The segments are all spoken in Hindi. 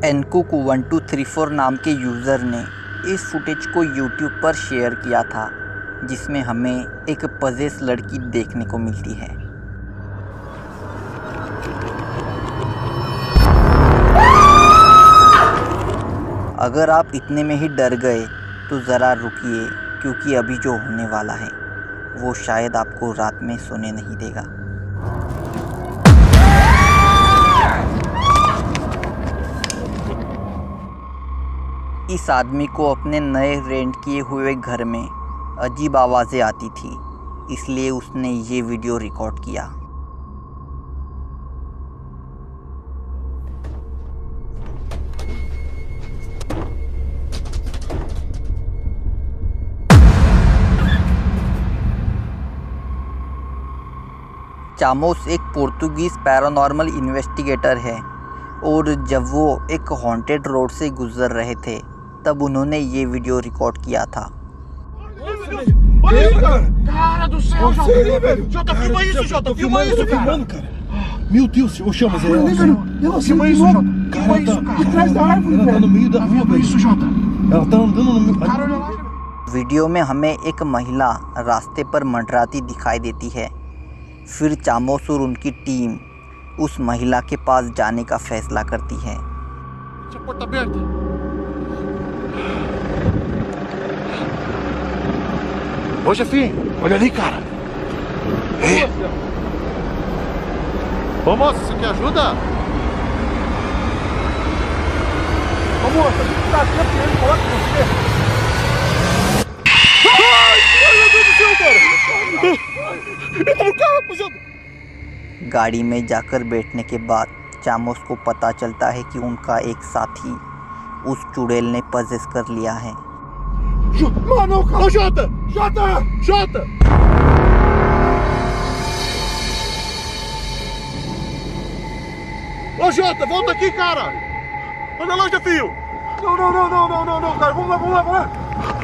NCook1234 नाम के यूज़र ने इस फुटेज को YouTube पर शेयर किया था, जिसमें हमें एक पजेस लड़की देखने को मिलती है। अगर आप इतने में ही डर गए तो ज़रा रुकिए, क्योंकि अभी जो होने वाला है वो शायद आपको रात में सोने नहीं देगा। इस आदमी को अपने नए रेंट किए हुए घर में अजीब आवाज़ें आती थी, इसलिए उसने ये वीडियो रिकॉर्ड किया। चामोस एक पोर्तुगीज़ पैरानॉर्मल इन्वेस्टिगेटर है और जब वो एक हॉन्टेड रोड से गुजर रहे थे तब उन्होंने ये वीडियो रिकॉर्ड किया था। Cara do céu, Jota, filma isso, Jota, filma isso, cara. Meu Deus, ô Chamas, Filma isso, Jota. Filma isso, cara. Por trás da árvore, ela tá no meio da rua, velho. Isso, Jota. Ela tá andando no meio. Cara, olha lá. Video में हमें एक महिला रास्ते पर मंडराती दिखाई देती है। फिर चामोस और उनकी टीम उस महिला के पास जाने का फैसला करती है। Deixa a porta aberta. Ô, chefinho, olha ali, cara. Ô, moça, você quer ajuda? Ô, moça, a gente tá aqui querendo falar com você. Ai, meu Deus do céu, cara. Entra no carro, rapaziada. गाड़ी में जाकर बैठने के बाद चामोस को पता चलता है कि उनका एक साथी उस चुड़ैल ने पजेस कर लिया है। Mano, ô Jota! Jota! Jota! Ô Jota, volta aqui, cara! Olha lá, Jefinho! Não, cara, vamos lá!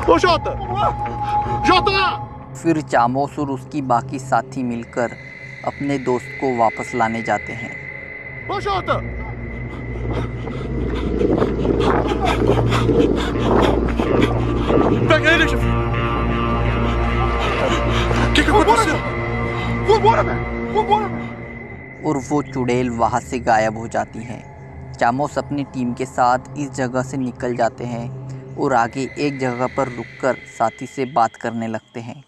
Ô Jota! Vamos lá! Jota! फिर चामोस और उसकी बाकी साथी मिलकर अपने दोस्त को वापस लाने जाते हैं। Ô Jota! Pega ele, Jefinho! O que aconteceu? Vambora, velho! और वो चुड़ैल वहाँ से गायब हो जाती है। चामोस अपनी टीम के साथ इस जगह से निकल जाते हैं और आगे एक जगह पर रुककर साथी से बात करने लगते हैं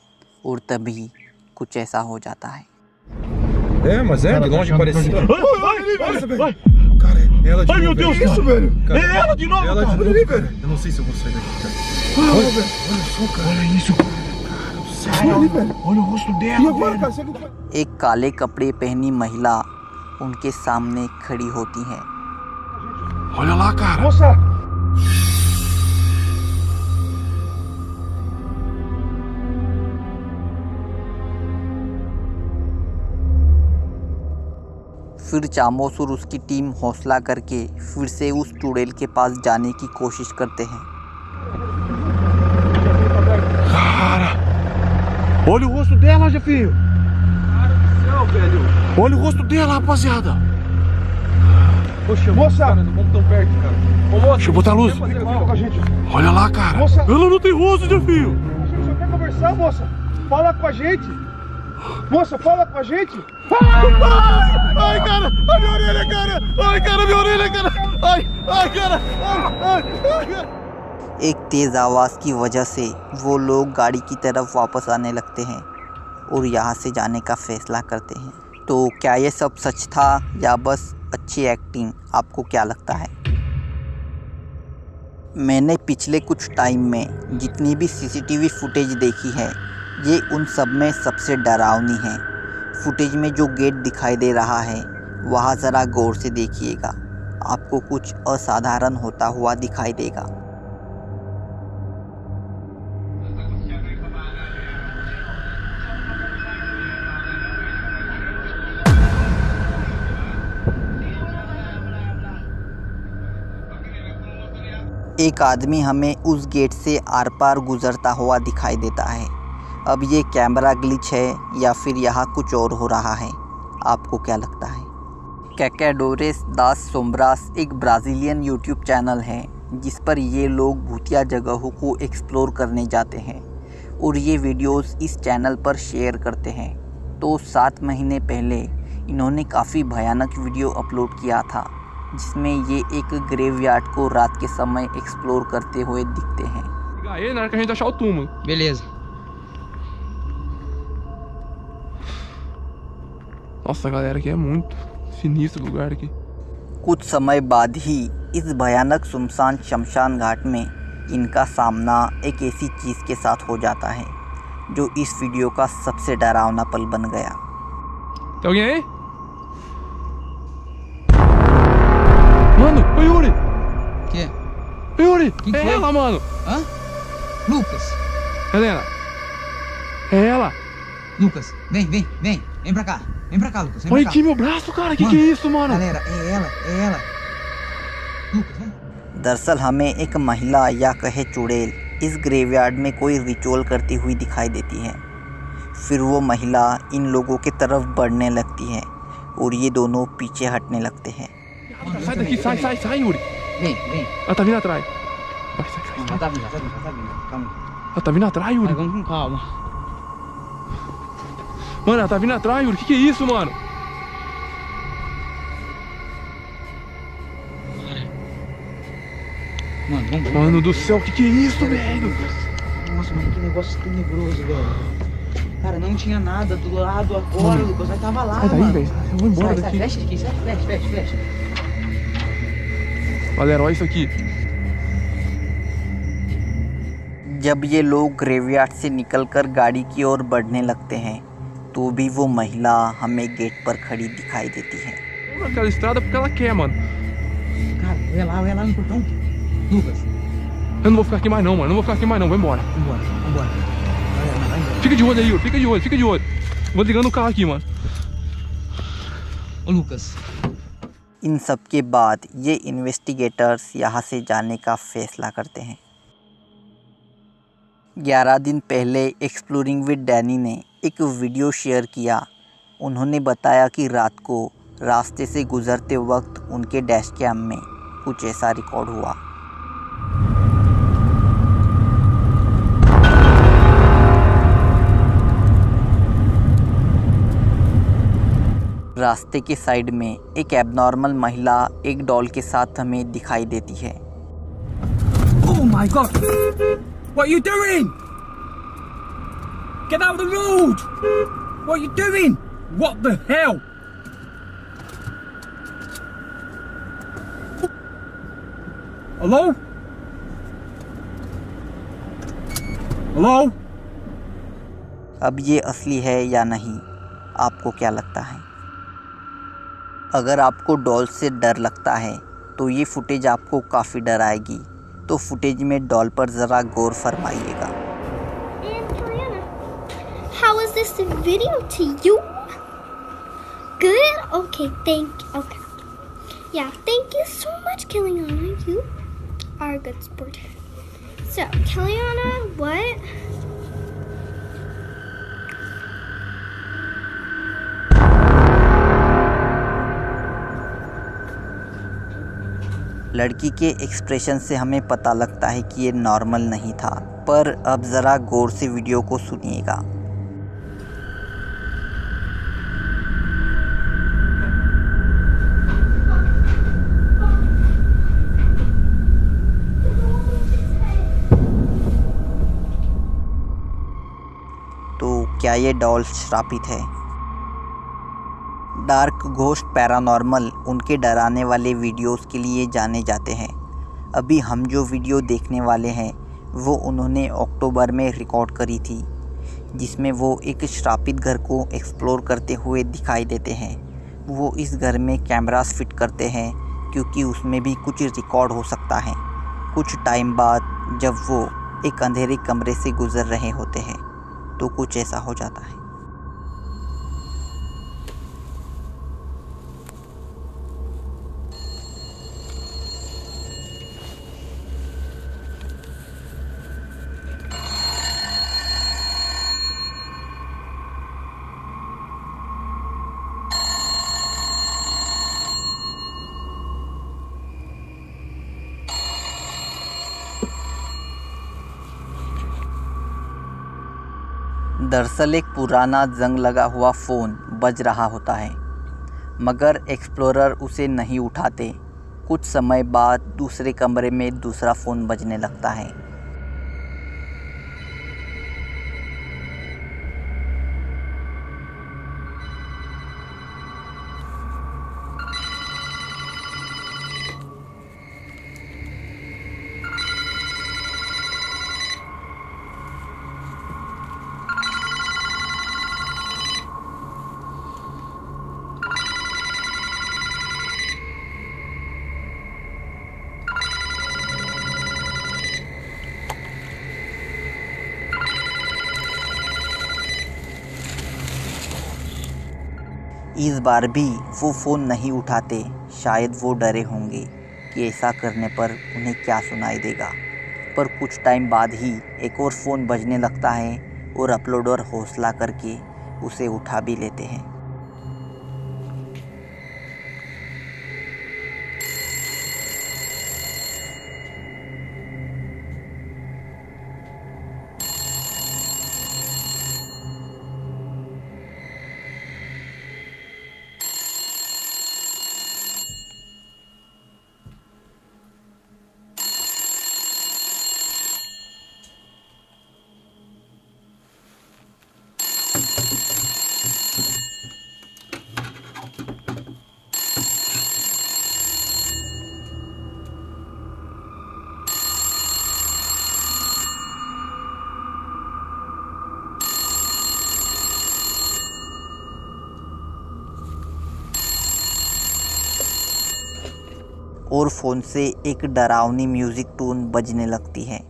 और तभी कुछ ऐसा हो जाता है। É, mas é, de longe parecia. Vai! Cara, é ela de Ai, novo. meu Deus, velho. isso, velho! Cara, É ela de novo, ela cara! de Olha novo, ali, cara. velho! Eu não sei se eu vou sair daqui, cara. Olha, velho! Olha só, cara. Olha isso, cara! Olha ali, velho. Olha o rosto dela, E agora, velho! cara? Será que... एक काले कपड़े पहनी महिला उनके सामने खड़ी होती है। Olha lá, cara! Moça! फिर चामोस और उसकी टीम हौसला करके फिर से उस चुड़ैल के पास जाने की कोशिश करते हैं। Cara! Olha o rosto dela, Jefinho! Cara do céu, velho! Olha o rosto dela, rapaziada! Poxa, Moça! cara, não vamos tão perto, cara. Ô, moça, Deixa eu botar a luz! fica com a gente. Olha lá, cara! Moça! Ela não tem rosto, Jefinho! A gente só quer conversar, moça. Fala com a gente. Moça, fala com a gente. Ai, cara! Ai, minha orelha, cara! Ai, cara, minha orelha, cara! Ai, cara! Ai! एक तेज़ आवाज़ की वजह से वो लोग गाड़ी की तरफ वापस आने लगते हैं और यहाँ से जाने का फैसला करते हैं। तो क्या ये सब सच था या बस अच्छी एक्टिंग? आपको क्या लगता है? मैंने पिछले कुछ टाइम में जितनी भी सीसीटीवी फुटेज देखी है, ये उन सब में सबसे डरावनी है। फुटेज में जो गेट दिखाई दे रहा है वहाँ ज़रा गौर से देखिएगा, आपको कुछ असाधारण होता हुआ दिखाई देगा। एक आदमी हमें उस गेट से आर पार गुजरता हुआ दिखाई देता है। अब ये कैमरा ग्लिच है या फिर यहाँ कुछ और हो रहा है? आपको क्या लगता है? कैकाडोरेस दास सोम्ब्रास एक ब्राज़ीलियन यूट्यूब चैनल है जिस पर ये लोग भूतिया जगहों को एक्सप्लोर करने जाते हैं और ये वीडियोस इस चैनल पर शेयर करते हैं। तो 7 महीने पहले इन्होंने काफ़ी भयानक वीडियो अपलोड किया था जिसमें ये एक ग्रेवयार्ड को रात के समय एक्सप्लोर करते हुए दिखते हैं। Pegar ele na hora que a gente achar o túmulo. Beleza. Nossa, galera, aqui é muito sinistro o lugar aqui. कुछ समय बाद ही इस भयानक सुनसान शमशान घाट में इनका सामना एक ऐसी चीज़ के साथ हो जाता है जो इस वीडियो का सबसे डरावना पल बन गया। Tem alguém aí? Mano, ô Yuri! Que? Yuri! Quem É foi? ela, mano! Hã? Lucas. Helena! É ela! Lucas, vem pra cá. Vem pra cá, Lucas. Vem Olha pra cá. aqui meu braço, cara! Que é isso, mano? Galera, é ela. Lucas, vem. दरअसल हमें एक महिला या कहे चुड़ैल इस ग्रेवयार्ड में कोई रिचुअल करती हुई दिखाई देती है। फिर वो महिला इन लोगों की तरफ बढ़ने लगती है और ये दोनों पीछे हटने लगते हैं। Sai daqui, sai, Yuri! Vem. Ela tá vindo atrás. Vai, sai. Ela tá vindo. Calma. Ela tá vindo atrás, Yuri? Vai, vamos com calma. Mano, ela tá vindo atrás, Yuri. Que é isso, mano? Mano, vamos. Mano do céu, que é isso, velho? Nossa, mano, que negócio tenebroso, velho. Cara, não tinha nada do lado agora, Lucas. Nós tava lá, Sai daí, mano. velho. Eu vou embora Sai, daqui. fecha aqui, sai, fecha. Galera, olha isso aqui. जब ये लोग ग्रेवयार्ड से निकलकर गाड़ी की ओर बढ़ने लगते हैं तो भी वो महिला हमें गेट पर खड़ी दिखाई देती है। Vamos naquela estrada porque ela quer, mano. Cara, olha lá no portão. Lucas, Eu não vou ficar aqui mais não, mano. Não vou ficar aqui mais não. Vou embora. vambora. Vai embora. Fica de olho aí, Yuri. Fica de olho. Vou ligando o carro aqui, mano. Ô, Lucas. इन सब के बाद ये इन्वेस्टिगेटर्स यहाँ से जाने का फैसला करते हैं। 11 दिन पहले एक्सप्लोरिंग विद डैनी ने एक वीडियो शेयर किया। उन्होंने बताया कि रात को रास्ते से गुजरते वक्त उनके डैश कैम में कुछ ऐसा रिकॉर्ड हुआ। रास्ते के साइड में एक एबनॉर्मल महिला एक डॉल के साथ हमें दिखाई देती है। Oh my god! What are you doing? Get out of the road! What are you doing? What the hell? Hello? Hello? अब ये असली है या नहीं, आपको क्या लगता है? अगर आपको डॉल से डर लगता है तो ये फुटेज आपको काफ़ी डराएगी। तो फुटेज में डॉल पर ज़रा गौर फरमाइएगा। And Kaliana, how was this video to you? Good? Okay, okay. Yeah, thank you so much, Kaliana. You are a good sport. So, Kaliana, what? लड़की के एक्सप्रेशन से हमें पता लगता है कि ये नॉर्मल नहीं था, पर अब ज़रा गौर से वीडियो को सुनिएगा। तो क्या ये डॉल श्रापित है? डार्क घोस्ट पैरानॉर्मल उनके डराने वाले वीडियोस के लिए जाने जाते हैं। अभी हम जो वीडियो देखने वाले हैं वो उन्होंने अक्टूबर में रिकॉर्ड करी थी, जिसमें वो एक श्रापित घर को एक्सप्लोर करते हुए दिखाई देते हैं। वो इस घर में कैमरास फिट करते हैं क्योंकि उसमें भी कुछ रिकॉर्ड हो सकता है। कुछ टाइम बाद जब वो एक अंधेरे कमरे से गुजर रहे होते हैं तो कुछ ऐसा हो जाता है। दरअसल एक पुराना जंग लगा हुआ फ़ोन बज रहा होता है, मगर एक्सप्लोरर उसे नहीं उठाते। कुछ समय बाद दूसरे कमरे में दूसरा फ़ोन बजने लगता है। इस बार भी वो फ़ोन नहीं उठाते। शायद वो डरे होंगे कि ऐसा करने पर उन्हें क्या सुनाई देगा। पर कुछ टाइम बाद ही एक और फ़ोन बजने लगता है और अपलोडर हौसला करके उसे उठा भी लेते हैं। और फ़ोन से एक डरावनी म्यूज़िक टून बजने लगती है।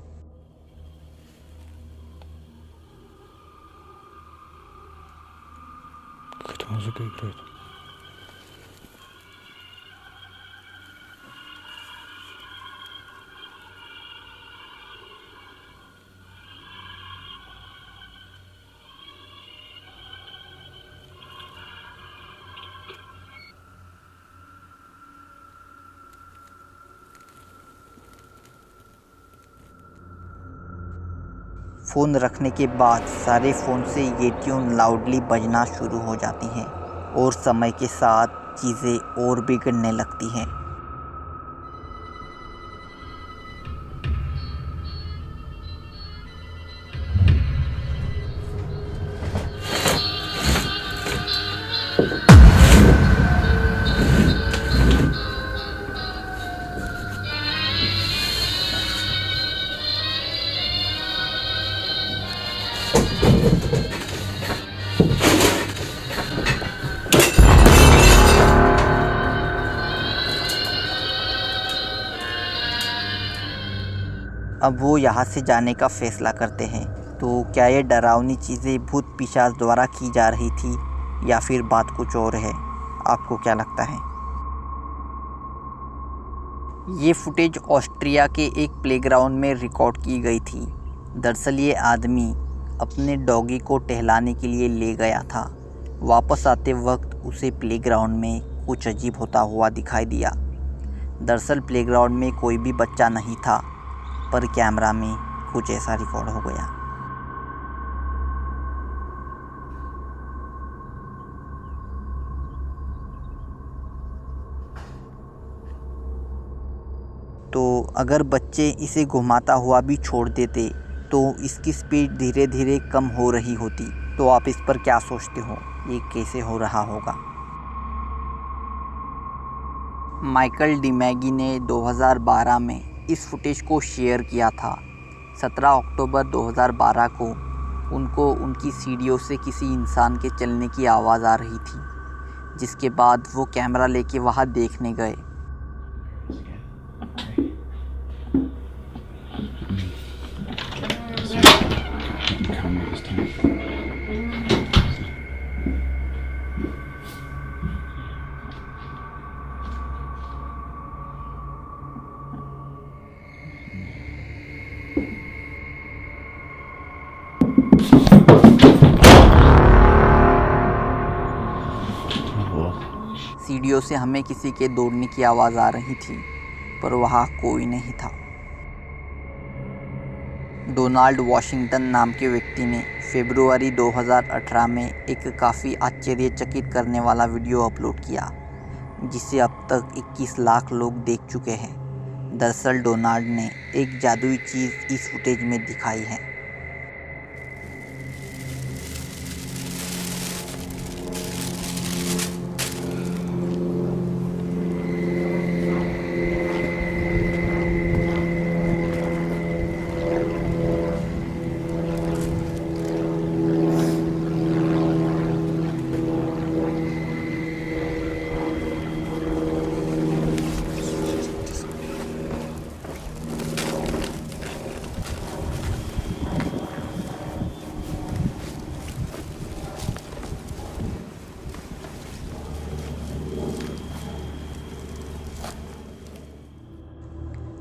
फ़ोन रखने के बाद सारे फ़ोन से ये ट्यून लाउडली बजना शुरू हो जाती हैं और समय के साथ चीज़ें और बिगड़ने लगती हैं। अब वो यहाँ से जाने का फ़ैसला करते हैं। तो क्या ये डरावनी चीज़ें भूत पिशाच द्वारा की जा रही थी या फिर बात कुछ और है? आपको क्या लगता है? ये फुटेज ऑस्ट्रिया के एक प्लेग्राउंड में रिकॉर्ड की गई थी। दरअसल ये आदमी अपने डॉगी को टहलाने के लिए ले गया था। वापस आते वक्त उसे प्लेग्राउंड में कुछ अजीब होता हुआ दिखाई दिया। दरअसल प्लेग्राउंड में कोई भी बच्चा नहीं था, पर कैमरा में कुछ ऐसा रिकॉर्ड हो गया। तो अगर बच्चे इसे घुमाता हुआ भी छोड़ देते तो इसकी स्पीड धीरे धीरे कम हो रही होती। तो आप इस पर क्या सोचते हो? ये कैसे हो रहा होगा? माइकल डिमैगी ने 2012 में इस फुटेज को शेयर किया था। 17 अक्टूबर 2012 को उनको उनकी सीढ़ियों से किसी इंसान के चलने की आवाज़ आ रही थी, जिसके बाद वो कैमरा लेके वहाँ देखने गए। सीढ़ियों से हमें किसी के दौड़ने की आवाज़ आ रही थी, पर वहाँ कोई नहीं था। डोनाल्ड वॉशिंगटन नाम के व्यक्ति ने फरवरी 2018 में एक काफ़ी आश्चर्यचकित करने वाला वीडियो अपलोड किया, जिसे अब तक 21 लाख लोग देख चुके हैं। दरअसल डोनाल्ड ने एक जादुई चीज़ इस फुटेज में दिखाई है।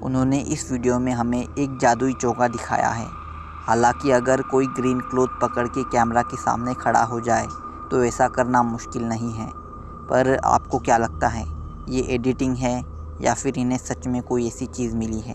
उन्होंने इस वीडियो में हमें एक जादुई चौका दिखाया है। हालांकि अगर कोई ग्रीन क्लॉथ पकड़ के कैमरा के सामने खड़ा हो जाए तो ऐसा करना मुश्किल नहीं है। पर आपको क्या लगता है, ये एडिटिंग है या फिर इन्हें सच में कोई ऐसी चीज़ मिली है?